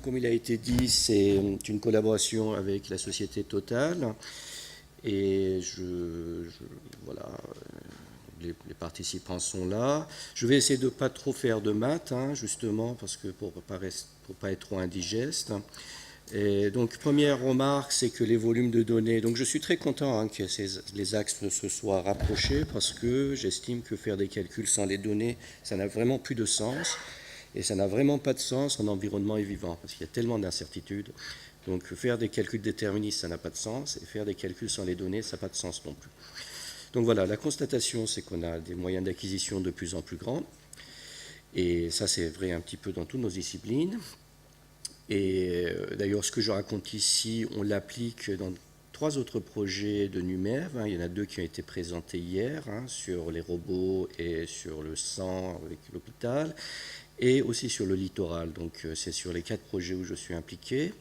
Comme il a été dit, c'est une collaboration avec la société Total. Et voilà, les participants sont là. Je vais essayer de ne pas trop faire de maths, justement, parce que pour pas être trop indigeste. Et donc, première remarque, c'est que les volumes de données. Donc, je suis très content que les axes se soient rapprochés parce que j'estime que faire des calculs sans les données, ça n'a vraiment plus de sens. Et ça n'a vraiment pas de sens en environnement et vivant parce qu'il y a tellement d'incertitudes. Donc, faire des calculs déterministes, ça n'a pas de sens. Et faire des calculs sans les données, ça n'a pas de sens non plus. Donc, voilà, la constatation, c'est qu'on a des moyens d'acquisition de plus en plus grands. Et ça, c'est vrai un petit peu dans toutes nos disciplines. Et d'ailleurs, ce que je raconte ici, on l'applique dans 3 autres projets de NUMEV. Il y en a 2 qui ont été présentés hier, sur les robots et sur le sang avec l'hôpital, et aussi sur le littoral. Donc c'est sur les 4 projets où je suis impliqué.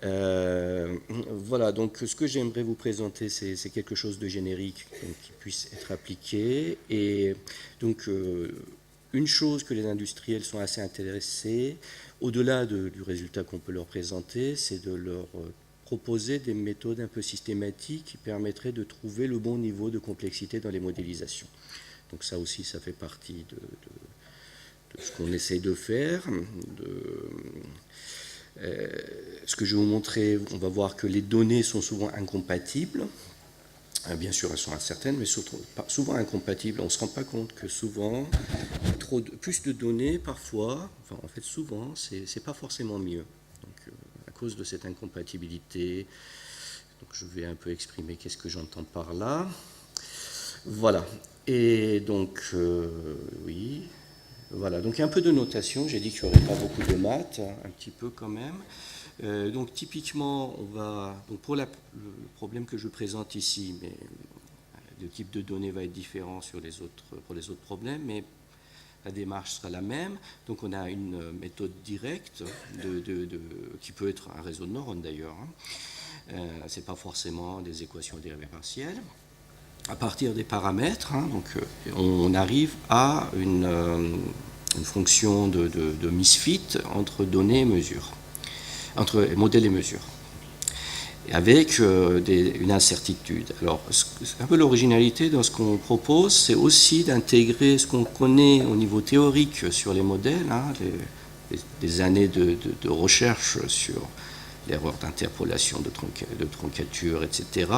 Voilà, donc ce que j'aimerais vous présenter, c'est quelque chose de générique donc, qui puisse être appliqué. Et donc une chose que les industriels sont assez intéressés, au-delà du résultat qu'on peut leur présenter, c'est de leur proposer des méthodes un peu systématiques qui permettraient de trouver le bon niveau de complexité dans les modélisations. Donc ça aussi, ça fait partie de ce qu'on essaie de faire. Ce que je vais vous montrer, on va voir que les données sont souvent incompatibles. Bien sûr, elles sont incertaines, mais souvent incompatibles. On ne se rend pas compte que souvent, plus de données, parfois, enfin en fait souvent, c'est pas forcément mieux. Donc, à cause de cette incompatibilité, donc je vais un peu exprimer qu'est-ce que j'entends par là. Voilà. Et donc, oui. Voilà, donc un peu de notation. J'ai dit qu'il n'y aurait pas beaucoup de maths, un petit peu quand même. Donc typiquement, donc pour le problème que je présente ici, mais le type de données va être différent pour les autres problèmes, mais la démarche sera la même. Donc on a une méthode directe qui peut être un réseau de neurones d'ailleurs. Ce n'est pas forcément des équations dérivées partielles. À partir des paramètres, donc on arrive à une fonction de misfit entre données et mesures, entre modèle et mesure, avec une incertitude. Alors, un peu l'originalité dans ce qu'on propose, c'est aussi d'intégrer ce qu'on connaît au niveau théorique sur les modèles, des années de recherche sur l'erreur d'interpolation, de troncature, etc.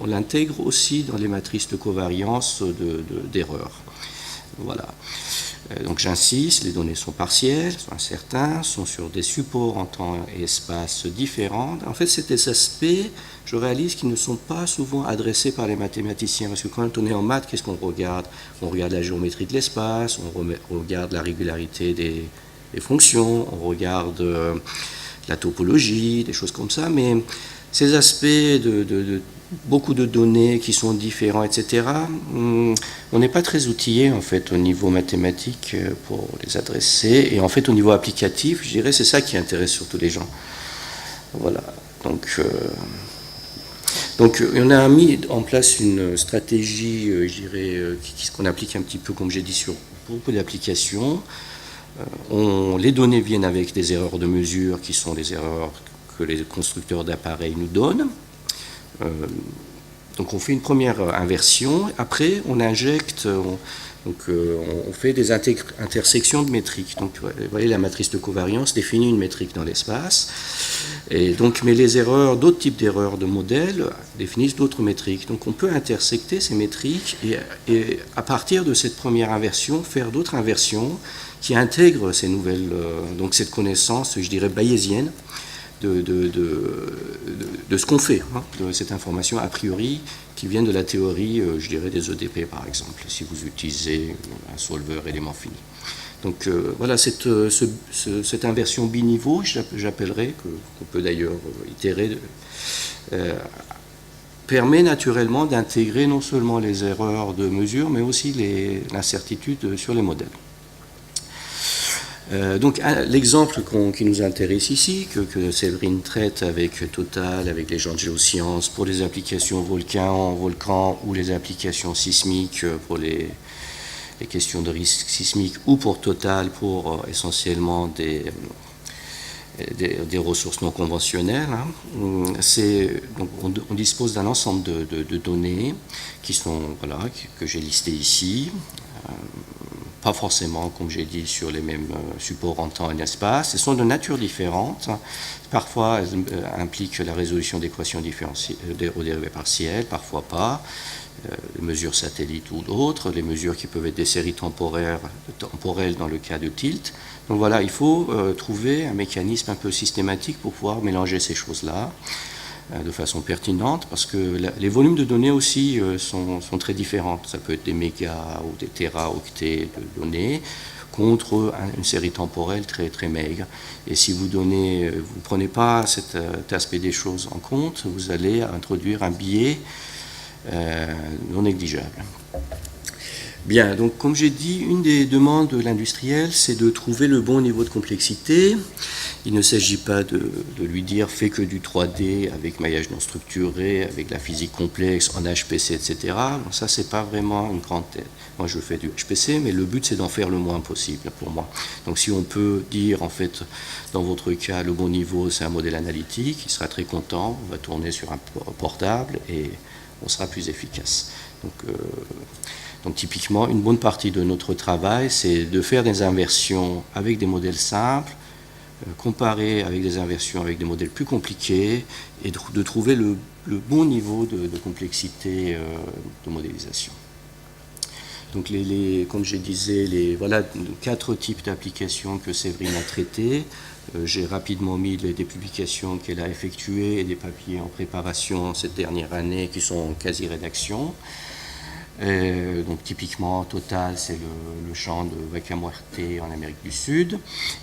On l'intègre aussi dans les matrices de covariance d'erreurs. Voilà. Donc j'insiste, les données sont partielles, sont incertaines, sont sur des supports en temps et espace différents. En fait, c'est des aspects, je réalise, qui ne sont pas souvent adressés par les mathématiciens. Parce que quand on est en maths, qu'est-ce qu'on regarde? On regarde la géométrie de l'espace, on regarde la régularité des fonctions, on regarde la topologie, des choses comme ça. Mais ces aspects de beaucoup de données qui sont différents, etc., on n'est pas très outillé en fait au niveau mathématique pour les adresser. Et en fait au niveau applicatif, je dirais, c'est ça qui intéresse surtout les gens. Voilà. Donc on a mis en place une stratégie, je dirais, qu'on applique un petit peu, comme j'ai dit, sur beaucoup d'applications. Les données viennent avec des erreurs de mesure qui sont des erreurs que les constructeurs d'appareils nous donnent. Donc on fait une première inversion, après on injecte, on fait des intersections de métriques. Donc vous voyez, la matrice de covariance définit une métrique dans l'espace, et donc, mais les erreurs, d'autres types d'erreurs de modèles définissent d'autres métriques. Donc on peut intersecter ces métriques et à partir de cette première inversion, faire d'autres inversions qui intègrent ces nouvelles, donc cette connaissance, je dirais, bayésienne, de ce qu'on fait, de cette information a priori qui vient de la théorie, je dirais, des EDP par exemple, si vous utilisez un solveur élément fini. Donc voilà, cette inversion biniveau, j'appellerais, qu'on peut d'ailleurs itérer, permet naturellement d'intégrer non seulement les erreurs de mesure, mais aussi l'incertitude sur les modèles. Donc l'exemple qui nous intéresse ici, que Séverine traite avec Total, avec les gens de géosciences, pour les applications volcan ou les applications sismiques pour les questions de risque sismique, ou pour Total pour essentiellement des ressources non conventionnelles. Donc on dispose d'un ensemble de données qui sont, voilà, que j'ai listées ici. Pas forcément, comme j'ai dit, sur les mêmes supports en temps et en espace. Elles sont de nature différente. Parfois, elles impliquent la résolution d'équations aux dérivées partielles, parfois pas. Les mesures satellites ou d'autres, les mesures qui peuvent être des séries temporelles dans le cas de tilt. Donc voilà, il faut trouver un mécanisme un peu systématique pour pouvoir mélanger ces choses-là de façon pertinente, parce que les volumes de données aussi sont très différents. Ça peut être des mégas ou des téraoctets de données contre une série temporelle très, très maigre. Et si vous ne prenez pas cet aspect des choses en compte, vous allez introduire un biais non négligeable. Bien, donc comme j'ai dit, une des demandes de l'industriel, c'est de trouver le bon niveau de complexité. Il ne s'agit pas de lui dire fais que du 3D avec maillage non structuré, avec la physique complexe en HPC, etc. Donc ça, c'est pas vraiment une grande tête. Moi, je fais du HPC, mais le but, c'est d'en faire le moins possible pour moi. Donc si on peut dire, en fait, dans votre cas, le bon niveau, c'est un modèle analytique, il sera très content, on va tourner sur un portable et on sera plus efficace. Donc typiquement, une bonne partie de notre travail, c'est de faire des inversions avec des modèles simples, comparer avec des inversions avec des modèles plus compliqués et de trouver le bon niveau de complexité de modélisation. Donc comme je disais, voilà 4 types d'applications que Séverine a traitées. J'ai rapidement mis des publications qu'elle a effectuées et des papiers en préparation cette dernière année qui sont en quasi-rédaction. Donc typiquement, Total, c'est le champ de Vaca Muerta en Amérique du Sud.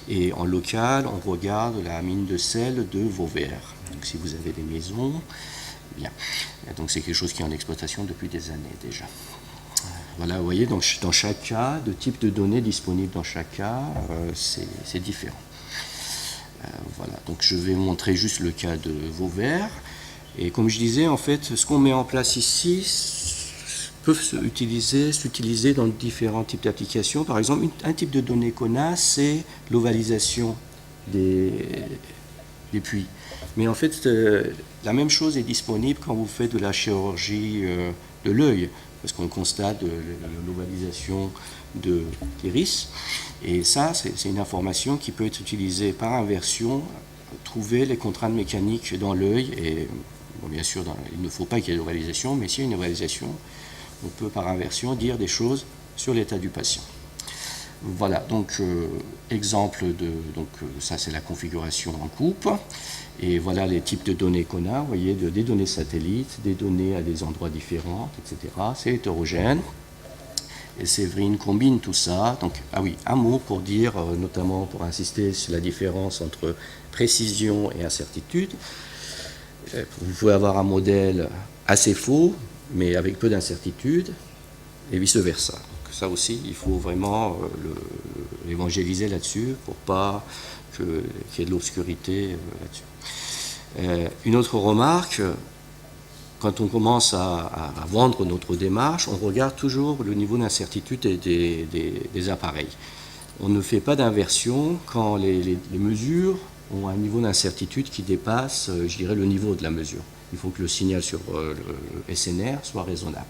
Et en local, on regarde la mine de sel de Vauvert. Donc si vous avez des maisons, bien. Donc c'est quelque chose qui est en exploitation depuis des années déjà. Voilà, vous voyez, donc dans chaque cas, le type de données disponibles dans chaque cas, c'est différent. Voilà, donc je vais montrer juste le cas de Vauvert. Et comme je disais, en fait, ce qu'on met en place ici peuvent s'utiliser dans différents types d'applications. Par exemple, un type de données qu'on a, c'est l'ovalisation des puits. Mais en fait, la même chose est disponible quand vous faites de la chirurgie de l'œil, parce qu'on constate l'ovalisation de l'iris. Et ça, c'est une information qui peut être utilisée par inversion, trouver les contraintes mécaniques dans l'œil. Et bon, bien sûr, il ne faut pas qu'il y ait d'ovalisation, mais s'il y a une ovalisation, on peut par inversion dire des choses sur l'état du patient. Voilà, donc exemple ça c'est la configuration en coupe. Et voilà les types de données qu'on a, vous voyez, des données satellites, des données à des endroits différents, etc. C'est hétérogène. Et Séverine combine tout ça. Donc, ah oui, un mot pour dire, notamment pour insister sur la différence entre précision et incertitude. Vous pouvez avoir un modèle assez faux, mais avec peu d'incertitude, et vice-versa. Donc ça aussi, il faut vraiment l'évangéliser là-dessus pour pas qu'il y ait de l'obscurité là-dessus. Une autre remarque, quand on commence à vendre notre démarche, on regarde toujours le niveau d'incertitude des appareils. On ne fait pas d'inversion quand les mesures ont un niveau d'incertitude qui dépasse, je dirais, le niveau de la mesure. Il faut que le signal sur le SNR soit raisonnable.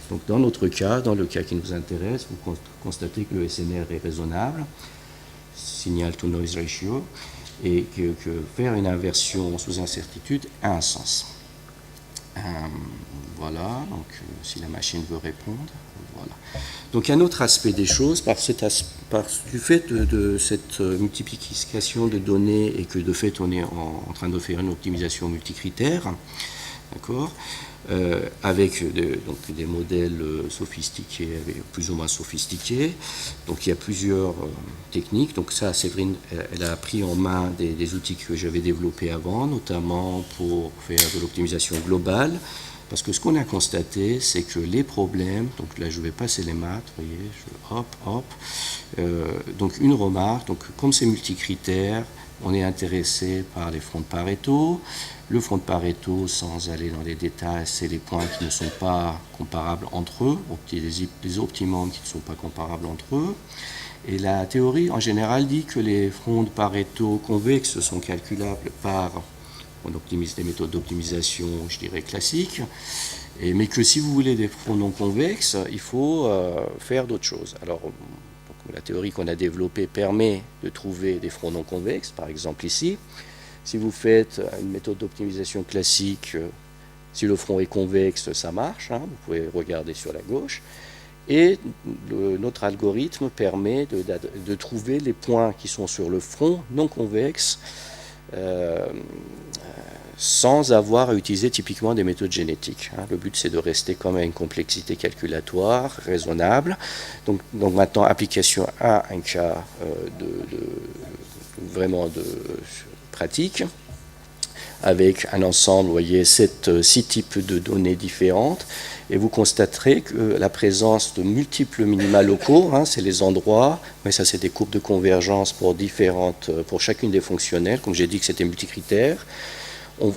Donc dans notre cas, dans le cas qui nous intéresse, vous constatez que le SNR est raisonnable, signal to noise ratio, et que faire une inversion sous incertitude a un sens. Voilà, donc si la machine veut répondre, voilà. Donc un autre aspect des choses, du fait de cette multiplication de données et que de fait on est en train de faire une optimisation multicritère, d'accord, avec des modèles sophistiqués, plus ou moins sophistiqués. Donc il y a plusieurs techniques. Donc ça, Séverine, elle a pris en main des outils que j'avais développés avant, notamment pour faire de l'optimisation globale. Parce que ce qu'on a constaté, c'est que les problèmes, donc là je vais passer les maths, vous voyez, donc une remarque, donc comme c'est multicritère, on est intéressé par les fronts de Pareto. Le front de Pareto, sans aller dans les détails, c'est les points qui ne sont pas comparables entre eux, les optimums qui ne sont pas comparables entre eux. Et la théorie, en général, dit que les frondes Pareto convexes sont calculables par, on optimise des méthodes d'optimisation, je dirais, classiques, mais que si vous voulez des frondes non convexes, il faut faire d'autres choses. Alors, la théorie qu'on a développée permet de trouver des fronds non convexes, par exemple ici. Si vous faites une méthode d'optimisation classique, si le front est convexe, ça marche, hein, vous pouvez regarder sur la gauche. Et notre algorithme permet de trouver les points qui sont sur le front non convexe sans avoir à utiliser typiquement des méthodes génétiques. Hein. Le but, c'est de rester quand même à une complexité calculatoire raisonnable. Donc maintenant, application à un cas vraiment de pratique, avec un ensemble, vous voyez, 6 types de données différentes, et vous constaterez que la présence de multiples minima locaux, hein, c'est les endroits, mais ça c'est des courbes de convergence pour chacune des fonctionnelles, comme j'ai dit que c'était multicritères.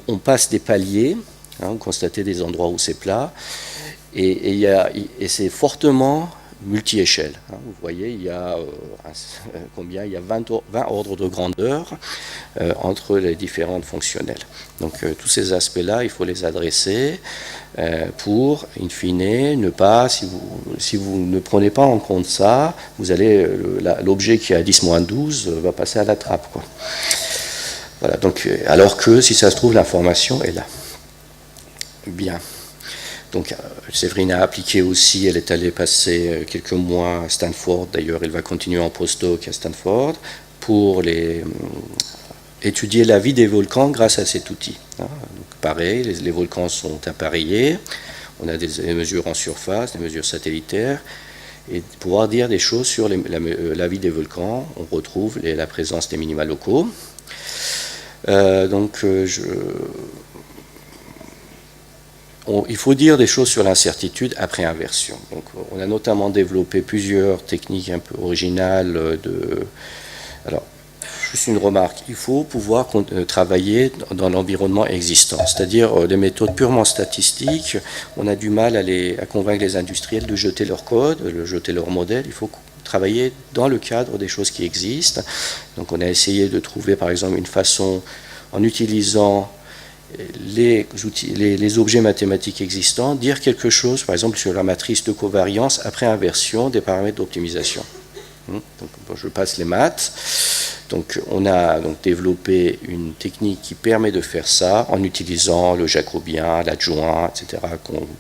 On passe des paliers, hein, vous constatez des endroits où c'est plat, et c'est fortement multi-échelle. Hein. Vous voyez, il y a combien? Il y a 20 ordres de grandeur entre les différentes fonctionnelles. Donc tous ces aspects-là, il faut les adresser pour, in fine, ne pas, si vous ne prenez pas en compte ça, vous allez l'objet qui est à 10-12 va passer à la trappe, quoi. Voilà, donc, alors que si ça se trouve, l'information est là. Bien. Donc, Séverine a appliqué aussi, elle est allée passer quelques mois à Stanford, d'ailleurs, elle va continuer en postdoc à Stanford, pour étudier la vie des volcans grâce à cet outil. Hein. Donc, pareil, les volcans sont appareillés, on a des mesures en surface, des mesures satellitaires, et pouvoir dire des choses sur la vie des volcans, on retrouve la présence des minima locaux. Il faut dire des choses sur l'incertitude après inversion. Donc, on a notamment développé plusieurs techniques un peu originales Alors, juste une remarque, il faut pouvoir travailler dans l'environnement existant, c'est-à-dire des méthodes purement statistiques. On a du mal à convaincre les industriels de jeter leur code, de jeter leur modèle. Il faut travailler dans le cadre des choses qui existent. Donc on a essayé de trouver par exemple une façon, en utilisant les objets mathématiques existants, dire quelque chose par exemple sur la matrice de covariance après inversion des paramètres d'optimisation. Donc, je passe les maths. Donc on a développé une technique qui permet de faire ça en utilisant le jacobien, l'adjoint, etc.,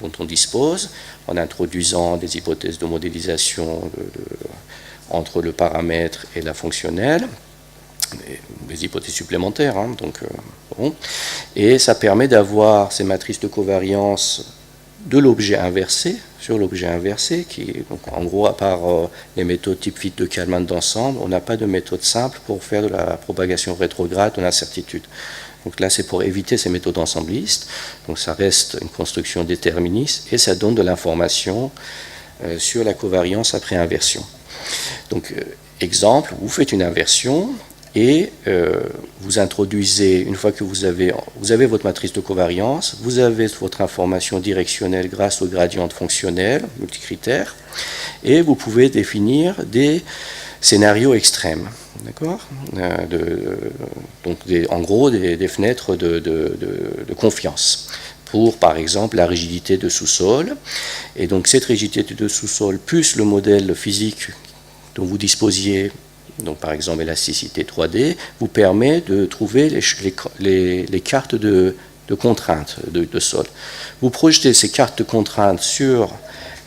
dont on dispose, en introduisant des hypothèses de modélisation entre le paramètre et la fonctionnelle, des hypothèses supplémentaires. Hein, bon. Et ça permet d'avoir ces matrices de covariance de l'objet inversé, sur l'objet inversé, donc en gros, à part les méthodes type fit de Kalman d'ensemble, on n'a pas de méthode simple pour faire de la propagation rétrograde de l'incertitude. Donc là, c'est pour éviter ces méthodes ensemblistes. Donc ça reste une construction déterministe et ça donne de l'information sur la covariance après inversion. Donc, exemple, vous faites une inversion et vous introduisez, une fois que vous avez votre matrice de covariance, vous avez votre information directionnelle grâce au gradient fonctionnel, multicritères, et vous pouvez définir des scénarios extrêmes. D'accord ? Donc, en gros, des fenêtres de confiance pour, par exemple, la rigidité de sous-sol. Et donc, cette rigidité de sous-sol, plus le modèle physique dont vous disposiez, donc par exemple élasticité 3D, vous permet de trouver les cartes de contraintes de sol. Vous projetez ces cartes de contraintes sur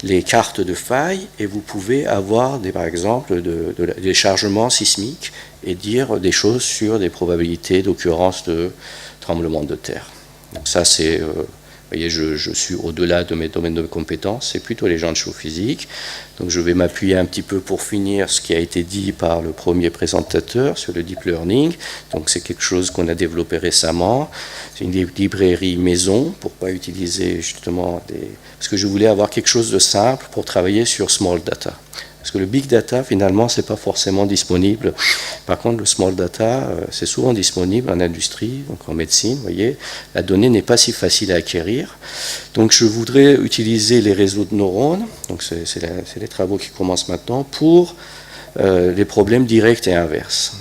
les cartes de failles et vous pouvez avoir par exemple des chargements sismiques et dire des choses sur des probabilités d'occurrence de tremblements de terre. Donc ça c'est... Vous voyez, je suis au-delà de mes domaines de compétences, c'est plutôt les gens de géophysique. Donc je vais m'appuyer un petit peu pour finir ce qui a été dit par le premier présentateur sur le deep learning. Donc c'est quelque chose qu'on a développé récemment. C'est une librairie maison pour ne pas utiliser justement parce que je voulais avoir quelque chose de simple pour travailler sur small data. Parce que le big data, finalement, ce n'est pas forcément disponible. Par contre, le small data, c'est souvent disponible en industrie, donc en médecine, vous voyez. La donnée n'est pas si facile à acquérir. Donc, je voudrais utiliser les réseaux de neurones, donc c'est les travaux qui commencent maintenant, pour les problèmes directs et inverses.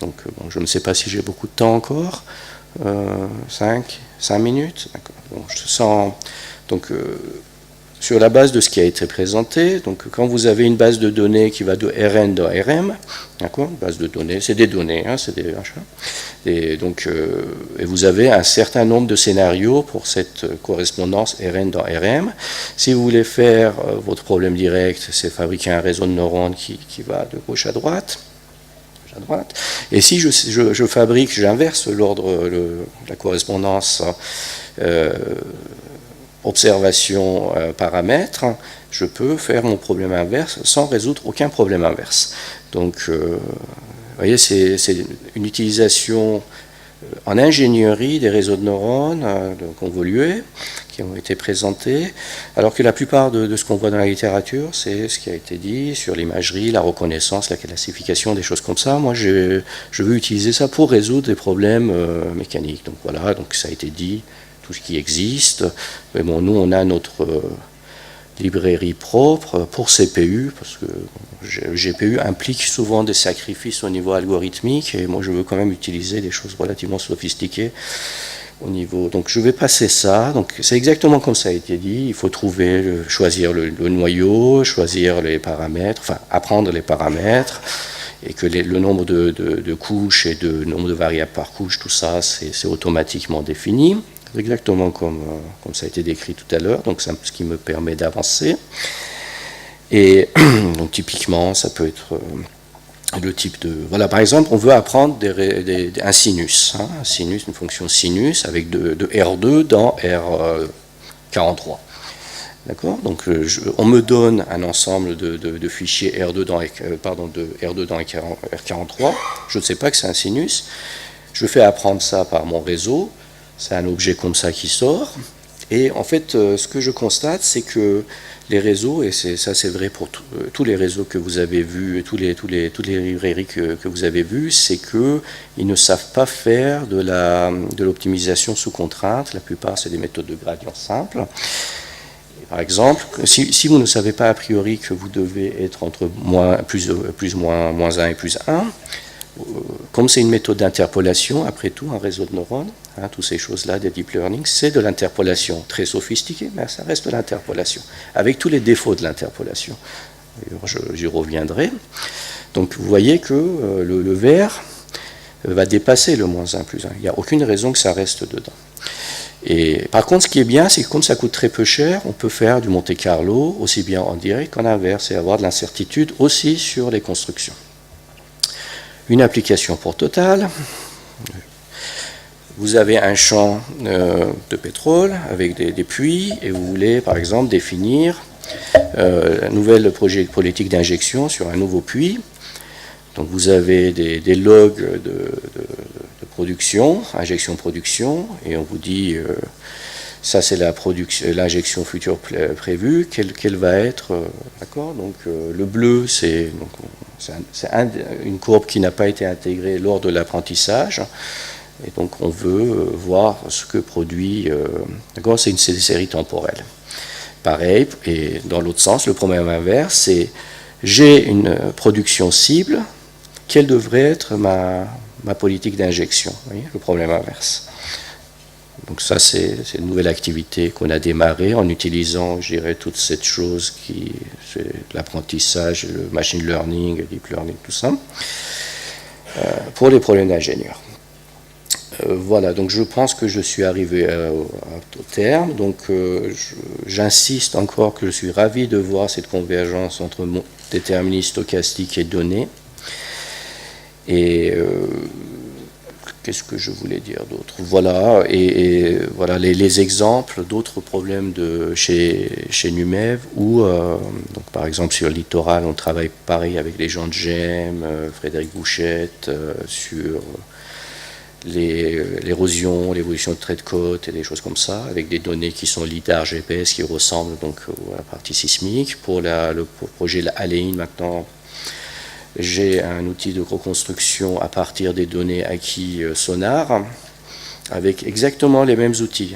Donc bon, je ne sais pas si j'ai beaucoup de temps encore. 5 minutes. Bon, je sens donc sur la base de ce qui a été présenté. Donc quand vous avez une base de données qui va de Rn dans Rm, d'accord, base de données, c'est des données, hein, c'est des machins. Et donc et vous avez un certain nombre de scénarios pour cette correspondance Rn dans Rm. Si vous voulez faire votre problème direct, c'est fabriquer un réseau de neurones qui va de gauche à droite. Et si je fabrique, j'inverse l'ordre, la correspondance observation paramètre, je peux faire mon problème inverse sans résoudre aucun problème inverse. Donc, vous voyez, c'est une utilisation en ingénierie des réseaux de neurones convolués qui ont été présentés, alors que la plupart de ce qu'on voit dans la littérature, c'est ce qui a été dit sur l'imagerie, la reconnaissance, la classification, des choses comme ça. Moi, je veux utiliser ça pour résoudre des problèmes mécaniques. Donc voilà, donc ça a été dit, tout ce qui existe. Mais bon, nous, on a notre librairie propre pour CPU, parce que GPU implique souvent des sacrifices au niveau algorithmique, et moi je veux quand même utiliser des choses relativement sophistiquées au niveau. Donc je vais passer ça. Donc c'est exactement comme ça a été dit. Il faut trouver, choisir le noyau, choisir les paramètres, enfin apprendre les paramètres, et que le nombre de couches et le nombre de variables par couche, tout ça, c'est automatiquement défini. Exactement comme ça a été décrit tout à l'heure, donc c'est ce qui me permet d'avancer. Et donc typiquement, ça peut être le type de... Voilà, par exemple, on veut apprendre un sinus, hein, un sinus, une fonction sinus avec de R2 dans R43. D'accord. Donc on me donne un ensemble de fichiers R2 dans, de R2 dans R43, je ne sais pas que c'est un sinus, je fais apprendre ça par mon réseau. C'est un objet comme ça qui sort. Et en fait, ce que je constate, c'est que les réseaux, et ça c'est vrai pour tous les réseaux que vous avez vus, toutes les librairies que vous avez vues, c'est qu'ils ne savent pas faire de l'optimisation sous contrainte. La plupart, c'est des méthodes de gradient simples. Et par exemple, si vous ne savez pas a priori que vous devez être entre moins 1 et plus 1, comme c'est une méthode d'interpolation, après tout, un réseau de neurones, hein, toutes ces choses-là, des deep learning, c'est de l'interpolation très sophistiquée, mais ça reste de l'interpolation, avec tous les défauts de l'interpolation. J'y reviendrai. Donc vous voyez que le vert va dépasser le moins 1 plus 1. Il n'y a aucune raison que ça reste dedans. Et par contre, ce qui est bien, c'est que comme ça coûte très peu cher, on peut faire du Monte Carlo, aussi bien en direct qu'en inverse, et avoir de l'incertitude aussi sur les constructions. Une application pour Total. Vous avez un champ de pétrole avec des puits et vous voulez par exemple définir un nouvel projet politique d'injection sur un nouveau puits. Donc vous avez des logs de production, injection-production, et on vous dit ça c'est l'injection future prévue, quelle va être, d'accord. Donc le bleu c'est une courbe qui n'a pas été intégrée lors de l'apprentissage, et donc on veut voir ce que produit, d'accord, c'est une série temporelle. Pareil, et dans l'autre sens, le problème inverse, c'est j'ai une production cible, quelle devrait être ma politique d'injection, le problème inverse. Donc ça, c'est une nouvelle activité qu'on a démarrée en utilisant, je dirais, toute cette chose qui, c'est l'apprentissage, le machine learning, le deep learning, tout ça, pour les problèmes d'ingénieurs. Voilà, donc je pense que je suis arrivé au terme. Donc j'insiste encore que je suis ravi de voir cette convergence entre déterminisme stochastique et données. Et qu'est-ce que je voulais dire d'autre? Voilà, et voilà les exemples d'autres problèmes chez NUMEV où, donc par exemple sur le littoral, on travaille pareil avec les gens de GEM, Frédéric Bouchette, sur l'érosion, l'évolution de traits de côte et des choses comme ça, avec des données qui sont lidar GPS qui ressemblent donc à la partie sismique. Pour le projet Aléine maintenant, j'ai un outil de reconstruction à partir des données acquis sonar, avec exactement les mêmes outils,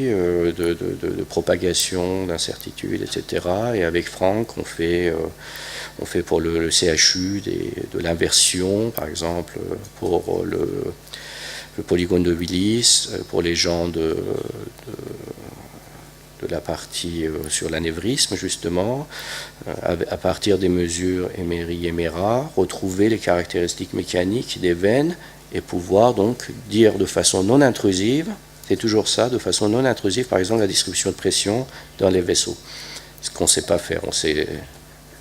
de propagation, d'incertitude, etc. Et avec Franck, On fait pour le CHU de l'inversion, par exemple, pour le polygone de Willis, pour les gens de la partie sur l'anévrisme, justement, à partir des mesures Emery et Mera, retrouver les caractéristiques mécaniques des veines et pouvoir donc dire de façon non intrusive, c'est toujours ça, de façon non intrusive, par exemple, la distribution de pression dans les vaisseaux. Ce qu'on ne sait pas faire, on sait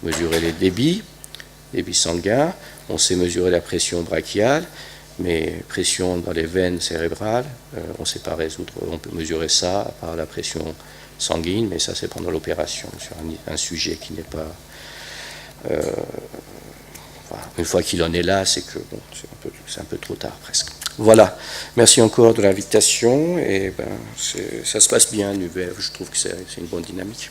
mesurer les débits sanguins, on sait mesurer la pression brachiale, mais pression dans les veines cérébrales, on ne sait pas résoudre, on peut mesurer ça par la pression sanguine, mais ça c'est pendant l'opération, sur un sujet qui n'est pas... une fois qu'il en est là, c'est que bon, c'est un peu trop tard presque. Voilà, merci encore de l'invitation, et ça se passe bien, l'UVF, je trouve que c'est une bonne dynamique.